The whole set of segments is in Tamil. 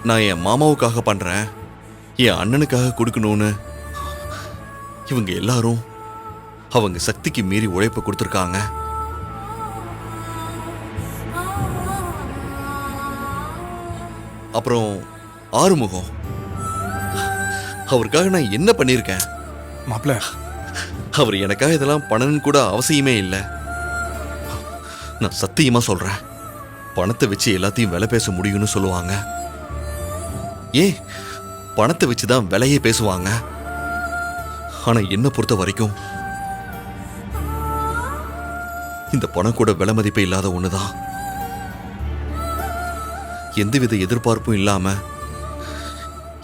நான் என் மாமாவுக்காக பண்றேன், என் அண்ணனுக்காக கொடுக்கணும்னு இவங்க எல்லாரும் அவங்க சக்திக்கு மீறி உழைப்பு கொடுத்துருக்காங்க. அப்புறம் ஆறுமுகம், அவருக்காக நான் என்ன பண்ணியிருக்கேன்? மாப்ள, அவர் எனக்காக இதெல்லாம் பண்ணணும்னு கூட அவசியமே இல்லை. நான் சத்தியமா சொல்றேன், பணத்தை வச்சு எல்லாத்தையும் விலை பேச முடியும்னு சொல்லுவாங்க. ஏன் பணத்தை வச்சுதான் விலையே பேசுவாங்க. ஆனா என்ன பொறுத்த வரைக்கும் இந்த பணம் கூட விலை மதிப்பே இல்லாத ஒண்ணுதான். எந்தவித எதிர்பார்ப்பும் இல்லாம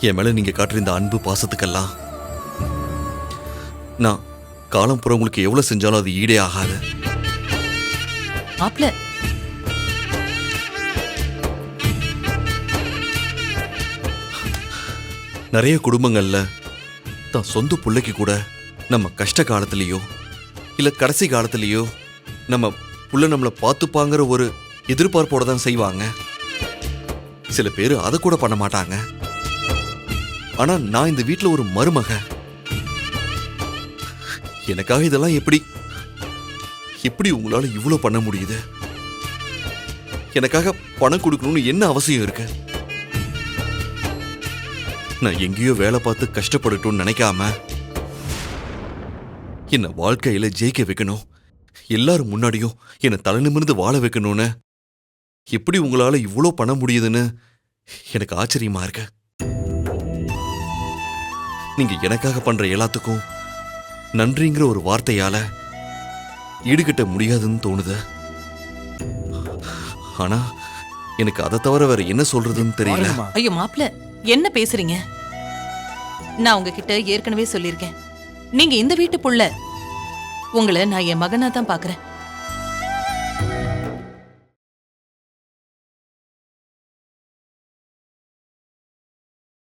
என் மேல நீங்க காட்டுற இந்த அன்பு பாசத்துக்கெல்லாம் நான் காலம் புறம் உங்களுக்கு எவ்வளவு செஞ்சாலும் அது ஈடே ஆகாது. மாப்ள, நிறைய குடும்பங்கள்ல தான் சொந்த பிள்ளைக்கு கூட நம்ம கஷ்ட காலத்திலேயோ இல்ல கடைசி காலத்திலேயோ நம்ம புள்ள நம்மளை பார்த்துப்பாங்கிற ஒரு எதிர்பார்ப்போட தான் செய்வாங்க. சில பேர் அதை கூட பண்ண மாட்டாங்க. ஆனா நான் இந்த வீட்டுல ஒரு மருமக, எனக்காக இதெல்லாம் எப்படி எப்படி உங்களால இவ்வளவு பண்ண முடியுது? எனக்காக பணம் கொடுக்கணும்னு என்ன அவசியம் இருக்கு? நான் எங்கேயோ வேலை பார்த்து கஷ்டப்படட்டும்னு நினைக்காம என்ன வாழ்க்கையில ஜெயிக்க வைக்கணும், எல்லாரும் முன்னாடியும் என்னை தலை நிமிர்ந்து வாழ வைக்கணும்னு எப்படி உங்களால இவ்வளோ பண்ண முடியுதுன்னு எனக்கு ஆச்சரியமா இருக்கு. நீங்க எனக்காக பண்ற எல்லாத்துக்கும் நன்றிங்கிற ஒரு வார்த்தையால ஈடுகட்ட முடியாதுன்னு தோணுது. ஆனா எனக்கு அதை தவிர வேற என்ன சொல்றதுன்னு தெரியல. ஐயோ மாப்ள, என்ன பேசுறீங்க? நான் உங்ககிட்ட ஏற்கனவே சொல்லியிருக்கேன், நீங்க இந்த வீட்டு புள்ள. உங்களை நான் என் மகனா தான் பாக்குறேன்.